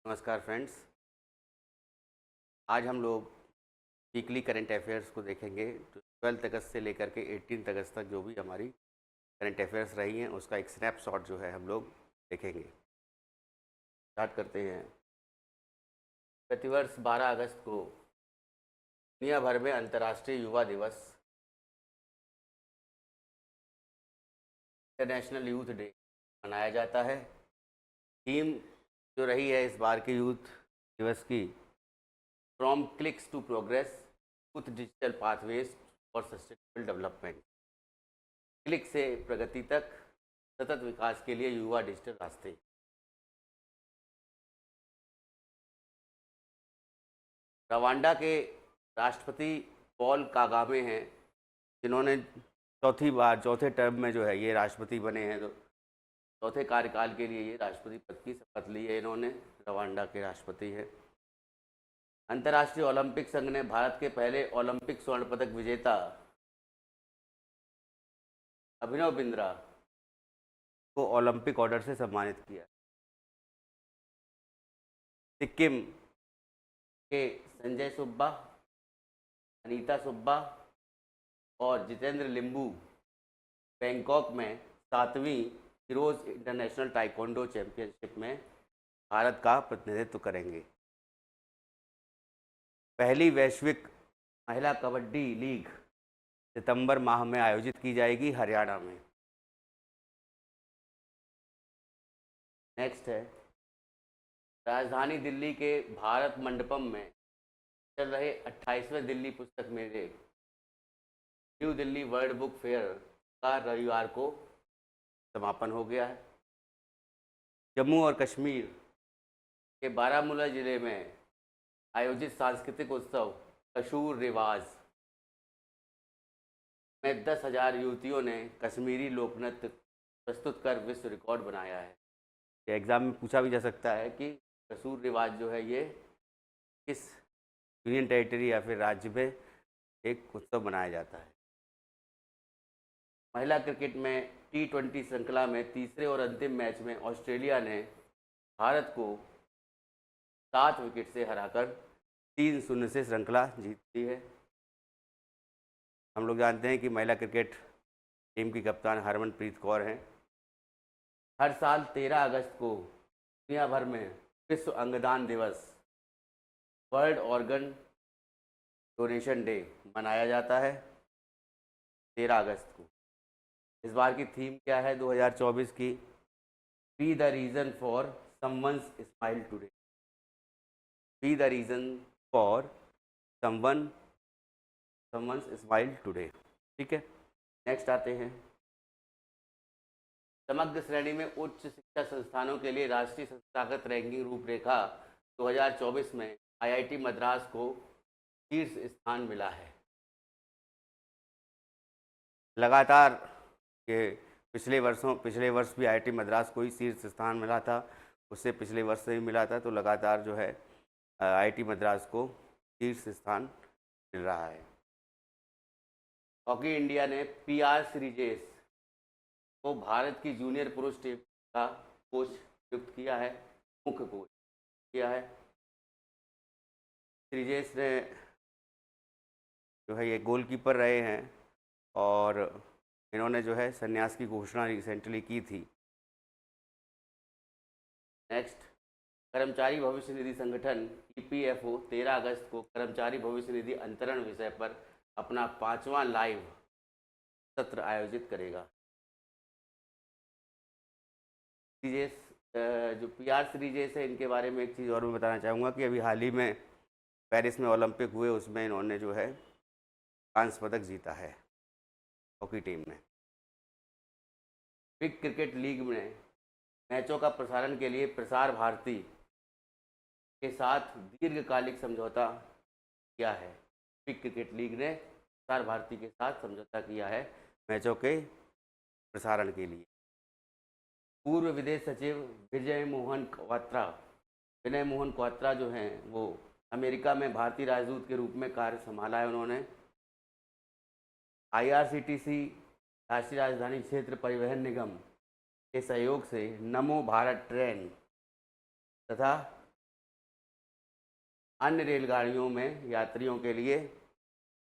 नमस्कार फ्रेंड्स। आज हम लोग वीकली करंट अफेयर्स को देखेंगे। तो 12 अगस्त से लेकर के 18 अगस्त तक जो भी हमारी करंट अफेयर्स रही हैं उसका एक स्नैपशॉट जो है हम लोग देखेंगे। स्टार्ट करते हैं। प्रतिवर्ष 12 अगस्त को दुनिया भर में अंतर्राष्ट्रीय युवा दिवस इंटरनेशनल यूथ डे मनाया जाता है। थीम जो रही है इस बार के यूथ दिवस की, from clicks to progress, youth digital pathways for sustainable development. Click से प्रगति तक सतत विकास के लिए युवा डिजिटल रास्ते। रवांडा के राष्ट्रपति पॉल कागामे हैं, जिन्होंने चौथे टर्म में जो है ये राष्ट्रपति बने हैं। तो चौथे कार्यकाल के लिए ये राष्ट्रपति पद की शपथ ली है इन्होंने। रवांडा के राष्ट्रपति हैं। अंतर्राष्ट्रीय ओलंपिक संघ ने भारत के पहले ओलंपिक स्वर्ण पदक विजेता अभिनव बिंद्रा को ओलंपिक ऑर्डर से सम्मानित किया। सिक्किम के संजय सुब्बा, अनीता सुब्बा और जितेंद्र लिंबू बैंकॉक में 7वीं हीरोज इंटरनेशनल ताइक्वांडो चैंपियनशिप में भारत का प्रतिनिधित्व करेंगे। पहली वैश्विक महिला कबड्डी लीग सितंबर माह में आयोजित की जाएगी हरियाणा में। नेक्स्ट है, राजधानी दिल्ली के भारत मंडपम में चल रहे 28वें दिल्ली पुस्तक मेले new Delhi world book fair का रविवार को समापन हो गया है। जम्मू और कश्मीर के बारामूला जिले में आयोजित सांस्कृतिक उत्सव कशूर रिवाज में 10,000 युवतियों ने कश्मीरी लोकनृत्य प्रस्तुत कर विश्व रिकॉर्ड बनाया है। ये एग्ज़ाम में पूछा भी जा सकता है कि कसूर रिवाज जो है ये किस यूनियन टेरिटरी या फिर राज्य में एक उत्सव मनाया जाता है। महिला क्रिकेट में T20 श्रृंखला में तीसरे और अंतिम मैच में ऑस्ट्रेलिया ने भारत को 7 विकेट से हराकर 3-0 से श्रृंखला जीती है। हम लोग जानते हैं कि महिला क्रिकेट टीम की कप्तान हरमनप्रीत कौर हैं। हर साल 13 अगस्त को दुनिया भर में विश्व अंगदान दिवस, वर्ल्ड ऑर्गन डोनेशन डे मनाया जाता है 13 अगस्त को। इस बार की थीम क्या है 2024 की? Be the reason for someone's smile today. Be the reason for someone's smile today. ठीक है, नेक्स्ट आते हैं। समग्र श्रेणी में उच्च शिक्षा संस्थानों के लिए राष्ट्रीय संस्थागत रैंकिंग रूपरेखा 2024 में IIT मद्रास को शीर्ष स्थान मिला है। लगातार के पिछले वर्ष भी IIT मद्रास को ही शीर्ष स्थान मिला था, उससे पिछले वर्ष से ही मिला था। तो लगातार जो है IIT मद्रास को शीर्ष स्थान मिल रहा है। हॉकी इंडिया ने PR सीरीजेस को भारत की जूनियर पुरुष टीम का कोच नियुक्त किया है, मुख्य कोच किया है। सीरीजेस ने जो है ये गोलकीपर रहे हैं और इन्होंने जो है संन्यास की घोषणा रिसेंटली की थी। नेक्स्ट, कर्मचारी भविष्य निधि संगठन EPFO 13 अगस्त को कर्मचारी भविष्य निधि अंतरण विषय पर अपना 5वां लाइव सत्र आयोजित करेगा। सीरीजेस जो PR सीरीजेस है इनके बारे में एक चीज़ और मैं बताना चाहूँगा कि अभी हाल ही में पेरिस में ओलंपिक हुए, उसमें इन्होंने जो है कांस्य पदक जीता है हॉकी टीम ने। बिग क्रिकेट लीग में मैचों का प्रसारण के लिए प्रसार भारती के साथ दीर्घकालिक समझौता किया है। बिग क्रिकेट लीग ने प्रसार भारती के साथ समझौता किया है मैचों के प्रसारण के लिए। पूर्व विदेश सचिव विनय मोहन क्वात्रा जो हैं वो अमेरिका में भारतीय राजदूत के रूप में कार्य संभाला है उन्होंने। IRCTC राष्ट्रीय राजधानी क्षेत्र परिवहन निगम के सहयोग से नमो भारत ट्रेन तथा अन्य रेलगाड़ियों में यात्रियों के लिए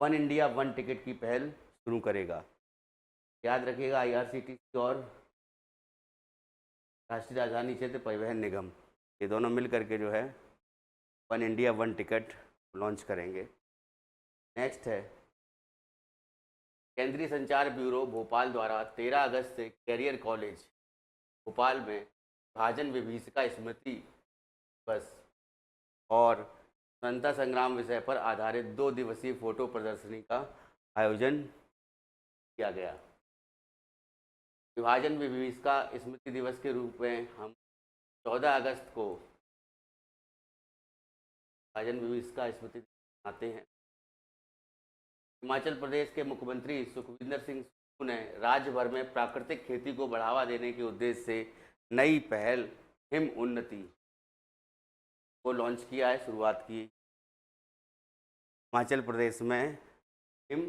वन इंडिया वन टिकट की पहल शुरू करेगा। याद रखिएगा, IRCTC और राष्ट्रीय राजधानी क्षेत्र परिवहन निगम, ये दोनों मिल करके जो है one India one ticket launch करेंगे। नेक्स्ट है, केंद्रीय संचार ब्यूरो भोपाल द्वारा 13 अगस्त से कैरियर कॉलेज भोपाल में विभाजन विभीषिका स्मृति दिवस और स्वतंत्रता संग्राम विषय पर आधारित 2 दिवसीय फोटो प्रदर्शनी का आयोजन किया गया। विभाजन विभीषिका स्मृति दिवस के रूप में हम 14 अगस्त को विभाजन विभीषिका स्मृति मनाते हैं। हिमाचल प्रदेश के मुख्यमंत्री सुखविंदर सिंह सुक्खू ने राज्य भर में प्राकृतिक खेती को बढ़ावा देने के उद्देश्य से नई पहल हिम उन्नति को लॉन्च किया है, शुरुआत की। हिमाचल प्रदेश में हिम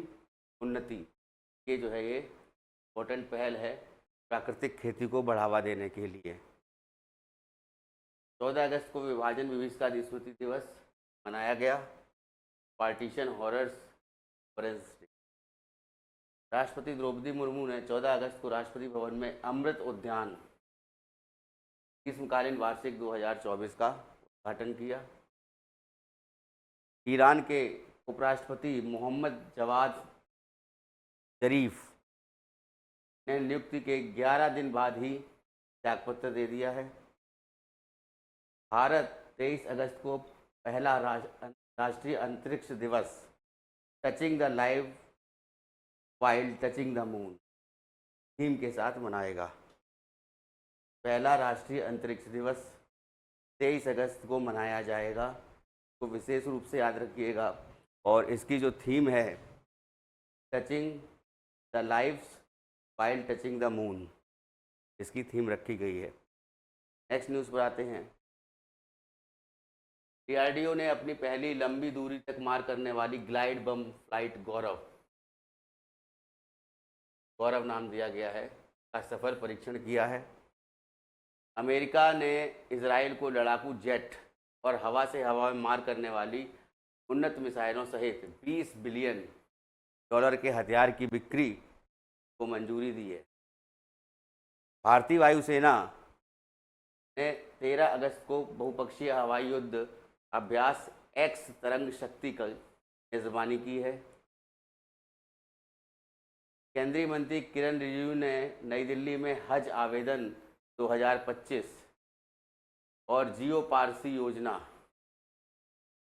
उन्नति ये जो है ये इम्पोर्टेंट पहल है प्राकृतिक खेती को बढ़ावा देने के लिए। 14 अगस्त को विभाजन विभीषिका स्मृति दिवस मनाया गया। Partition horrors reference day. राष्ट्रपति द्रौपदी मुर्मू ने 14 अगस्त को राष्ट्रपति भवन में अमृत उद्यान ग्रीष्मकालीन वार्षिक 2024 का उद्घाटन किया। ईरान के उपराष्ट्रपति मोहम्मद जवाद जरीफ ने नियुक्ति के 11 दिन बाद ही त्यागपत्र दे दिया है। भारत 23 अगस्त को पहला राष्ट्रीय अंतरिक्ष दिवस touching the live while touching the moon theme के साथ मनाएगा। पहला राष्ट्रीय अंतरिक्ष दिवस 23 अगस्त को मनाया जाएगा, तो विशेष रूप से याद रखिएगा। और इसकी जो थीम है touching the lives while touching the moon, इसकी थीम रखी गई है। नेक्स्ट न्यूज़ पर आते हैं। DRDO ने अपनी पहली लंबी दूरी तक मार करने वाली ग्लाइड बम फ्लाइट गौरव नाम दिया गया है का सफल परीक्षण किया है। अमेरिका ने इजराइल को लड़ाकू जेट और हवा से हवा में मार करने वाली उन्नत मिसाइलों सहित $20 बिलियन के हथियार की बिक्री को मंजूरी दी है। भारतीय वायुसेना ने 13 अगस्त को बहुपक्षीय हवाई युद्ध अभ्यास एक्स तरंग शक्ति की मेजबानी की है। केंद्रीय मंत्री किरण रिजिजू ने नई दिल्ली में हज आवेदन 2025 और जियो पारसी योजना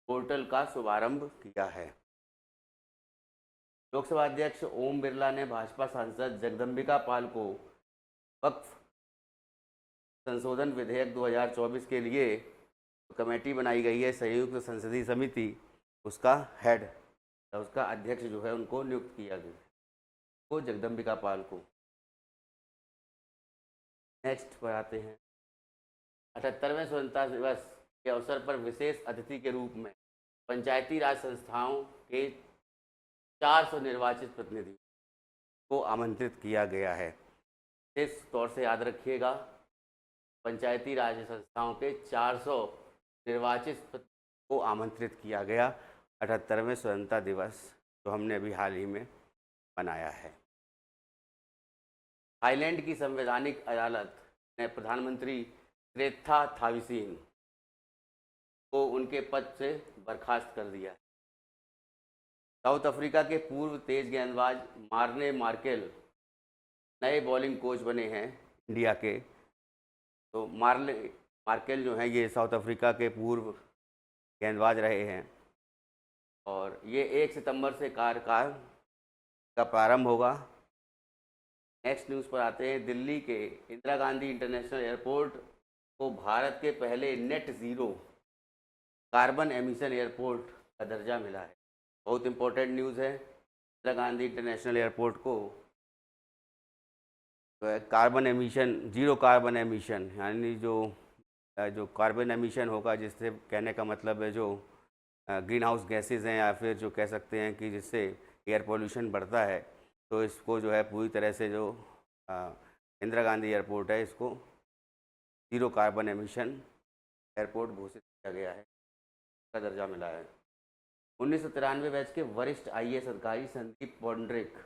पोर्टल का शुभारंभ किया है। लोकसभा अध्यक्ष ओम बिरला ने भाजपा सांसद जगदम्बिका पाल को वक्फ संशोधन विधेयक 2024 के लिए कमेटी बनाई गई है संयुक्त संसदीय समिति, उसका हेड उसका अध्यक्ष जो है उनको नियुक्त किया गया को जगदम्बिका पाल को। नेक्स्ट पर आते हैं। 78वें स्वतंत्रता दिवस के अवसर पर विशेष अतिथि के रूप में पंचायती राज संस्थाओं के 400 निर्वाचित प्रतिनिधियों को आमंत्रित किया गया है। इस तौर से याद रखिएगा, पंचायती राज संस्थाओं के 400 निर्वाचित को आमंत्रित किया गया 78वें स्वतंत्रता दिवस जो हमने अभी हाल ही में मनाया है। थाईलैंड की संवैधानिक अदालत ने प्रधानमंत्री क्रेथा थाविसीन को उनके पद से बर्खास्त कर दिया है। साउथ अफ्रीका के पूर्व तेज गेंदबाज मार्ने मार्केल नए बॉलिंग कोच बने हैं इंडिया के। तो मार्केल जो हैं ये साउथ अफ्रीका के पूर्व गेंदबाज रहे हैं और ये 1 सितंबर से कार्यकाल का प्रारंभ होगा। नेक्स्ट न्यूज़ पर आते हैं। दिल्ली के इंदिरा गांधी इंटरनेशनल एयरपोर्ट को भारत के पहले net zero carbon emission airport का दर्जा मिला है। बहुत इम्पोर्टेंट न्यूज़ है। इंदिरा गांधी इंटरनेशनल एयरपोर्ट को carbon emission, zero carbon emission, यानी जो कार्बन एमिशन होगा, जिससे कहने का मतलब है जो ग्रीन हाउस गैसेज हैं या फिर जो कह सकते हैं कि जिससे एयर पोल्यूशन बढ़ता है, तो इसको जो है पूरी तरह से जो इंदिरा गांधी एयरपोर्ट है इसको जीरो कार्बन एमिशन एयरपोर्ट घोषित किया गया है। का दर्जा मिला है। 1993 बैच के वरिष्ठ आईएएस अधिकारी संदीप पौंड्रिक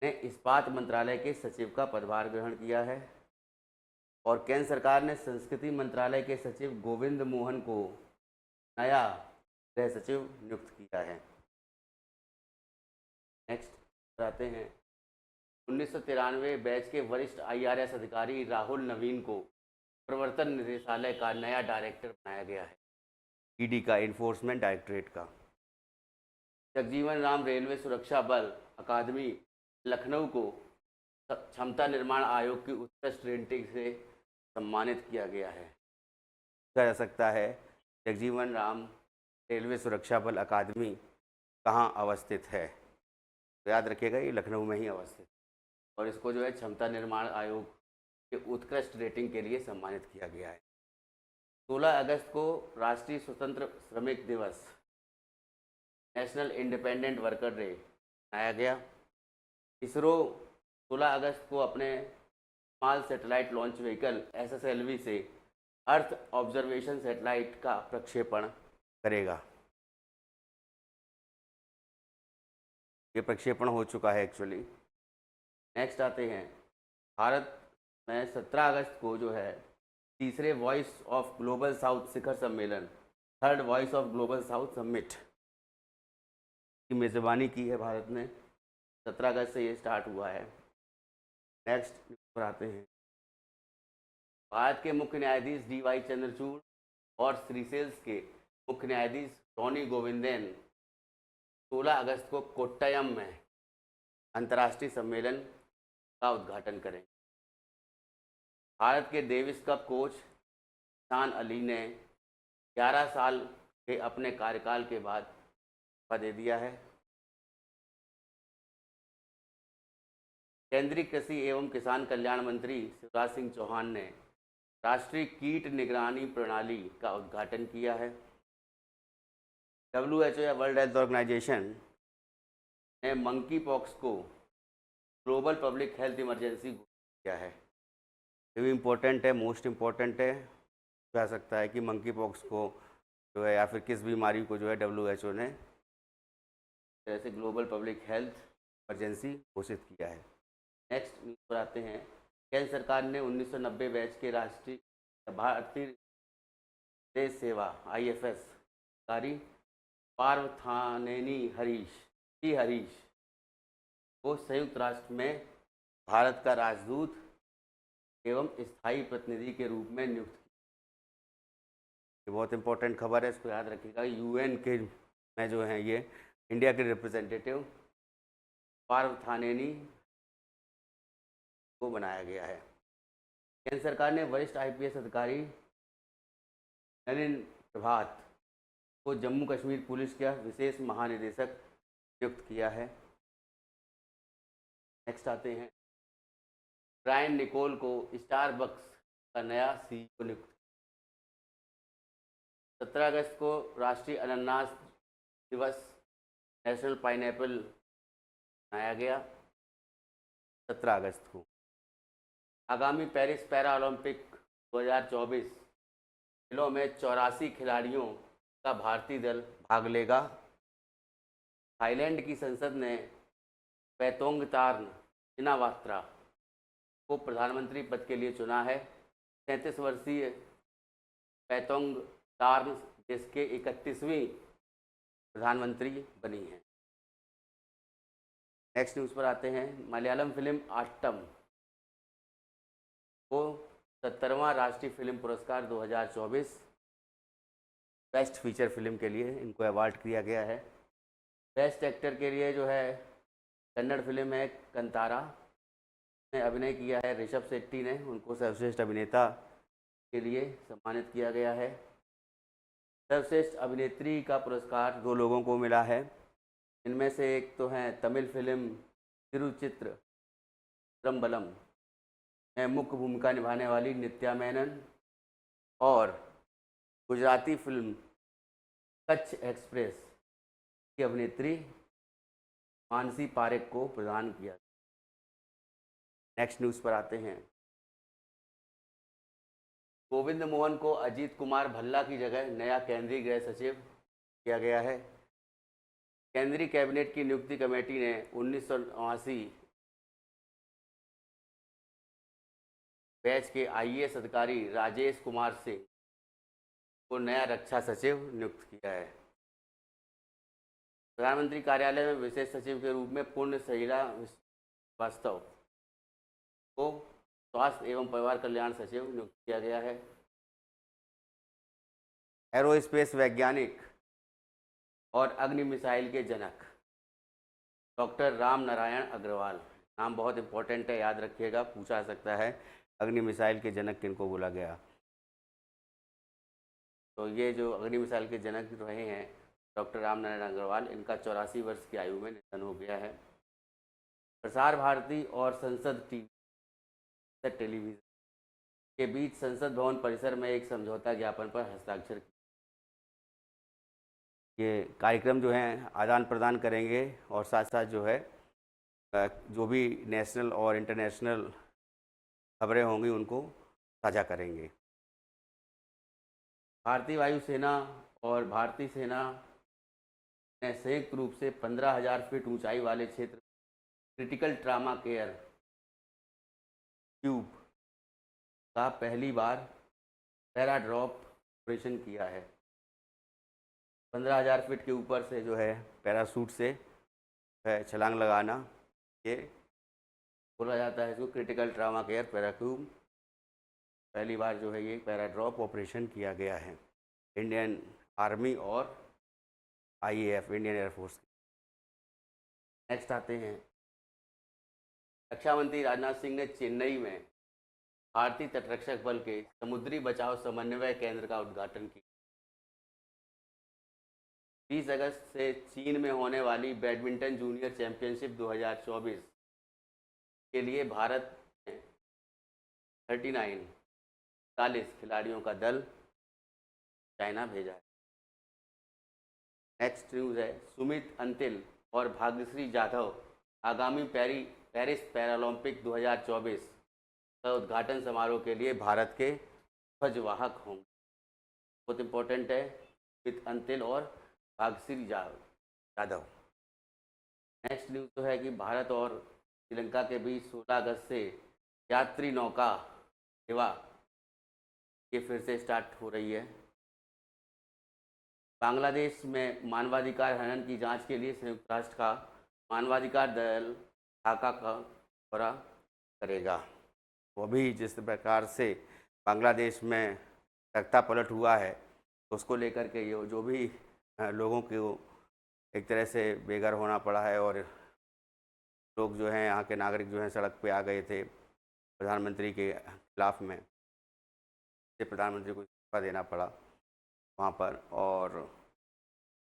ने इस्पात मंत्रालय के सचिव का पदभार ग्रहण किया है। और केंद्र सरकार ने संस्कृति मंत्रालय के सचिव गोविंद मोहन को नया गृह सचिव नियुक्त किया है। नेक्स्ट आते हैं 1993 बैच के वरिष्ठ आईआरएस अधिकारी राहुल नवीन को प्रवर्तन निदेशालय का नया डायरेक्टर बनाया गया है, ईडी का, इन्फोर्समेंट डायरेक्टरेट का। जगजीवन राम रेलवे सुरक्षा बल अकादमी लखनऊ को क्षमता निर्माण आयोग की उत्कृष्ट रेटिंग से सम्मानित किया गया है। कहा जा सकता है जगजीवन राम रेलवे सुरक्षा बल अकादमी कहाँ अवस्थित है, तो याद रखिएगा ये लखनऊ में ही अवस्थित, और इसको जो है क्षमता निर्माण आयोग के उत्कृष्ट रेटिंग के लिए सम्मानित किया गया है। 16 अगस्त को राष्ट्रीय स्वतंत्र श्रमिक दिवस, नेशनल इंडिपेंडेंट वर्कर डे मनाया गया। इसरो 16 अगस्त को अपने small satellite launch vehicle SSLV से अर्थ ऑब्जर्वेशन सैटेलाइट का प्रक्षेपण करेगा। ये प्रक्षेपण हो चुका है एक्चुअली। नेक्स्ट आते हैं भारत में 17 अगस्त को जो है तीसरे वॉइस ऑफ ग्लोबल साउथ शिखर सम्मेलन, third voice of global south summit की मेज़बानी की है भारत ने। 17 अगस्त से ये स्टार्ट हुआ है। नेक्स्ट पर आते हैं भारत के मुख्य न्यायाधीश DY चंद्रचूड़ और सीशेल्स के मुख्य न्यायाधीश टोनी गोविंदन 16 अगस्त को कोट्टयम में अंतर्राष्ट्रीय सम्मेलन का उद्घाटन करेंगे। भारत के डेविस कप कोच शान अली ने 11 साल के अपने कार्यकाल के बाद इस्तीफा दे दिया है। केंद्रीय कृषि एवं किसान कल्याण मंत्री शिवराज सिंह चौहान ने राष्ट्रीय कीट निगरानी प्रणाली का उद्घाटन किया है। WHO या वर्ल्ड हेल्थ ऑर्गेनाइजेशन ने मंकी पॉक्स को ग्लोबल पब्लिक हेल्थ इमरजेंसी घोषित किया है। ये भी इम्पोर्टेंट है, मोस्ट इम्पोर्टेंट है। कह सकता है कि मंकी पॉक्स को जो है या फिर किस बीमारी को जो है WHO ने जैसे ग्लोबल पब्लिक हेल्थ इमरजेंसी घोषित किया है। नेक्स्ट न्यूज़ पर आते हैं। केंद्र सरकार ने 1990 बैच के राष्ट्रीय भारतीय देश सेवा IFS अधिकारी पार्थानेनी हरीश को संयुक्त राष्ट्र में भारत का राजदूत एवं स्थायी प्रतिनिधि के रूप में नियुक्त किया। ये बहुत इंपॉर्टेंट खबर है, इसको याद रखिएगा। UN के में जो है ये इंडिया के रिप्रेजेंटेटिव पार्थानेनी को बनाया गया है। केंद्र सरकार ने वरिष्ठ IPS अधिकारी नलिन प्रभात को जम्मू कश्मीर पुलिस का विशेष महानिदेशक नियुक्त किया है। नेक्स्ट आते हैं ब्रायन निकोल को स्टारबक्स का नया CEO नियुक्त। 17 अगस्त को राष्ट्रीय अनानास दिवस, नेशनल पाइनएप्पल मनाया गया 17 अगस्त को। आगामी पेरिस पैरा ओलंपिक 2024 खेलों में 84 खिलाड़ियों का भारतीय दल भाग लेगा। थाईलैंड की संसद ने पैतोंगतार्न सिनावात्रा को प्रधानमंत्री पद के लिए चुना है। 33 वर्षीय पैतोंगतार्न देश के 31वीं प्रधानमंत्री बनी है। नेक्स्ट न्यूज़ पर आते हैं। मलयालम फिल्म आट्टम को 70वां राष्ट्रीय फिल्म पुरस्कार 2024 बेस्ट फीचर फिल्म के लिए इनको अवार्ड किया गया है। बेस्ट एक्टर के लिए जो है कन्नड़ फिल्म है कंतारा में अभिनय किया है ऋषभ शेट्टी ने, उनको सर्वश्रेष्ठ अभिनेता के लिए सम्मानित किया गया है। सर्वश्रेष्ठ अभिनेत्री का पुरस्कार 2 लोगों को मिला है। इनमें से एक तो हैं तमिल फिल्म तिरुचित्र त्रम्बलम में मुख्य भूमिका निभाने वाली नित्या मेनन, और गुजराती फिल्म कच्छ एक्सप्रेस की अभिनेत्री मानसी पारेख को प्रदान किया। नेक्स्ट न्यूज़ पर आते हैं। गोविंद मोहन को अजीत कुमार भल्ला की जगह नया केंद्रीय गृह सचिव किया गया है। केंद्रीय कैबिनेट की नियुक्ति कमेटी ने 1989 बैच के आईएएस अधिकारी राजेश कुमार सिंह को नया रक्षा सचिव नियुक्त किया है। प्रधानमंत्री कार्यालय में विशेष सचिव के रूप में पूर्ण सहीला वास्तव को स्वास्थ्य एवं परिवार कल्याण सचिव नियुक्त किया गया है। एरोस्पेस वैज्ञानिक और अग्नि मिसाइल के जनक डॉक्टर राम नारायण अग्रवाल, नाम बहुत इंपॉर्टेंट है, याद रखिएगा, पूछा जा सकता है अग्नि मिसाइल के जनक किनको बोला गया। तो ये जो अग्नि मिसाइल के जनक रहे हैं डॉक्टर राम नारायण अग्रवाल, इनका 84 वर्ष की आयु में निधन हो गया है। प्रसार भारती और संसद टेलीविज़न के बीच संसद भवन परिसर में एक समझौता ज्ञापन पर हस्ताक्षर किया। ये कार्यक्रम जो हैं आदान प्रदान करेंगे और साथ साथ जो है जो भी नेशनल और इंटरनेशनल खबरें होंगी उनको साझा करेंगे। भारतीय वायुसेना और भारतीय सेना ने संयुक्त रूप से 15,000 फीट ऊंचाई वाले क्षेत्र क्रिटिकल ट्रामा केयर ट्यूब का पहली बार पैराड्रॉप ऑपरेशन किया है। 15,000 फीट के ऊपर से जो है पैराशूट से छलांग लगाना, ये बोला जाता है इसको क्रिटिकल ट्रामा केयर पैराट्यूब। पहली बार जो है ये पैराड्रॉप ऑपरेशन किया गया है इंडियन आर्मी और आईएएफ इंडियन एयरफोर्स। नेक्स्ट आते हैं, रक्षा मंत्री राजनाथ सिंह ने चेन्नई में भारतीय तटरक्षक बल के समुद्री बचाव समन्वय केंद्र का उद्घाटन किया। 30 अगस्त से चीन में होने वाली बैडमिंटन जूनियर चैंपियनशिप 2024 के लिए भारत ने 39 खिलाड़ियों का दल चाइना भेजा है। नेक्स्ट न्यूज़ है, सुमित अंतिल और भाग्यश्री जाधव आगामी पेरिस पैरालंपिक 2024 का उद्घाटन समारोह के लिए भारत के ध्वजवाहक होंगे। बहुत इंपॉर्टेंट है, सुमित अंतिल और भाग्यश्री जाधव। नेक्स्ट न्यूज़ तो है कि भारत और श्रीलंका के बीच 16 अगस्त से यात्री नौका सेवा ये फिर से स्टार्ट हो रही है। बांग्लादेश में मानवाधिकार हनन की जांच के लिए संयुक्त राष्ट्र का मानवाधिकार दल ढाका का दौरा करेगा। वो भी जिस प्रकार से बांग्लादेश में तख्ता पलट हुआ है तो उसको लेकर के ये जो भी लोगों को एक तरह से बेघर होना पड़ा है और लोग जो हैं यहाँ के नागरिक जो हैं सड़क पे आ गए थे प्रधानमंत्री के खिलाफ में, प्रधानमंत्री को इस्तीफा देना पड़ा वहाँ पर और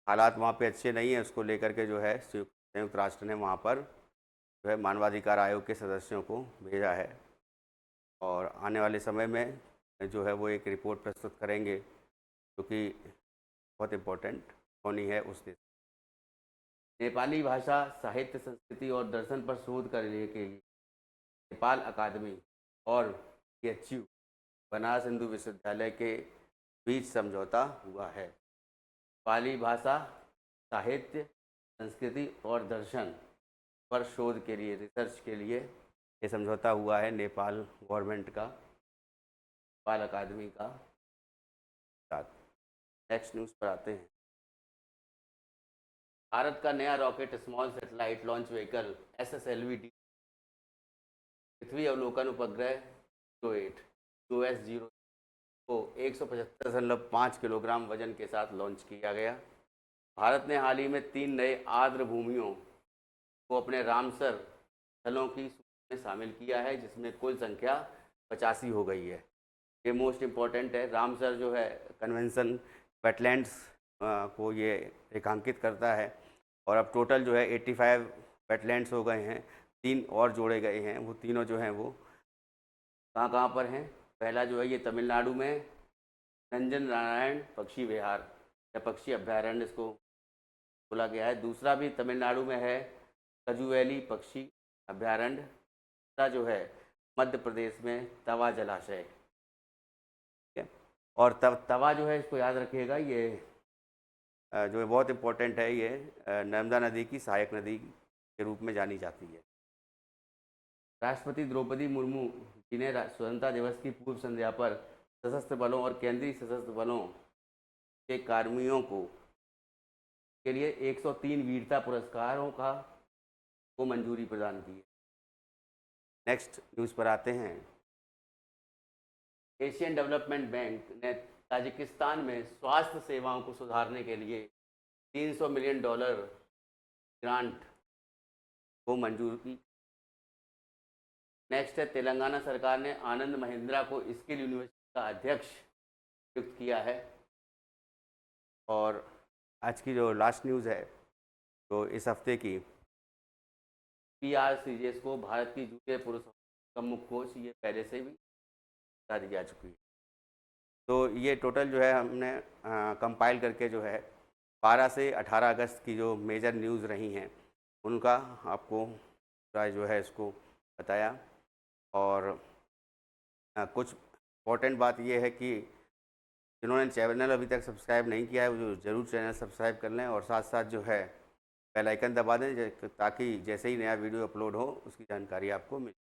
हालात वहाँ पे अच्छे नहीं हैं। उसको लेकर के जो है संयुक्त राष्ट्र ने वहाँ पर जो है मानवाधिकार आयोग के सदस्यों को भेजा है और आने वाले समय में जो है वो एक रिपोर्ट प्रस्तुत करेंगे जो कि बहुत इम्पोर्टेंट होनी है उस देश। नेपाली भाषा, साहित्य, संस्कृति और दर्शन पर शोध करने के लिए नेपाल अकादमी और PHU बनारस हिंदू विश्वविद्यालय के बीच समझौता हुआ है। नेपाली भाषा, साहित्य, संस्कृति और दर्शन पर शोध के लिए, रिसर्च के लिए ये समझौता हुआ है नेपाल गवर्नमेंट का, नेपाल अकादमी का साथ। नेक्स्ट न्यूज़ पर आते हैं, भारत का नया rocket small satellite launch vehicle SSLV पृथ्वी अवलोकन उपग्रह 08 QS-0 को 175.5 किलोग्राम वजन के साथ लॉन्च किया गया। भारत ने हाल ही में 3 नए आर्द्र भूमियों को अपने रामसर स्थलों की सूची में शामिल किया है, जिसमें कुल संख्या 85 हो गई है। ये मोस्ट इम्पॉर्टेंट है। रामसर जो है कन्वेंशन वेटलैंड्स को ये रेखांकित करता है और अब टोटल जो है 85 वेटलैंड्स हो गए हैं। 3 और जोड़े गए हैं, वो तीनों जो हैं वो कहाँ पर हैं। पहला जो है ये तमिलनाडु में नंजन नारायण पक्षी विहार या पक्षी अभ्यारण्य इसको बोला गया है। दूसरा भी तमिलनाडु में है कजुवेली पक्षी अभ्यारण्य। तीसरा जो है मध्य प्रदेश में तवा जलाशय और तवा जो है इसको याद रखिएगा, ये जो है बहुत इम्पोर्टेंट है, ये नर्मदा नदी की सहायक नदी के रूप में जानी जाती है। राष्ट्रपति द्रौपदी मुर्मू जी ने स्वतंत्रता दिवस की पूर्व संध्या पर सशस्त्र बलों और केंद्रीय सशस्त्र बलों के कर्मियों के लिए 103 वीरता पुरस्कारों को मंजूरी प्रदान की है। नेक्स्ट न्यूज़ पर आते हैं। एशियन डेवलपमेंट बैंक ने ताजिकिस्तान में स्वास्थ्य सेवाओं को सुधारने के लिए $300 मिलियन ग्रांट को मंजूर की। नेक्स्ट है, तेलंगाना सरकार ने आनंद महिंद्रा को स्किल यूनिवर्सिटी का अध्यक्ष नियुक्त किया है। और आज की जो लास्ट न्यूज़ है, तो इस हफ्ते की, PR सीरीज को भारत की जूनियर पुरुष का मुख्य कोच, ये पहले से भी बता दी जा चुकी है। तो ये टोटल जो है हमने कंपाइल करके जो है 12 से 18 अगस्त की जो मेजर न्यूज़ रही हैं उनका आपको जो है इसको बताया। और कुछ इम्पोर्टेंट बात ये है कि जिन्होंने चैनल अभी तक सब्सक्राइब नहीं किया है वो ज़रूर चैनल सब्सक्राइब कर लें और साथ साथ जो है बेल आइकन दबा दें ताकि जैसे ही नया वीडियो अपलोड हो उसकी जानकारी आपको मिले।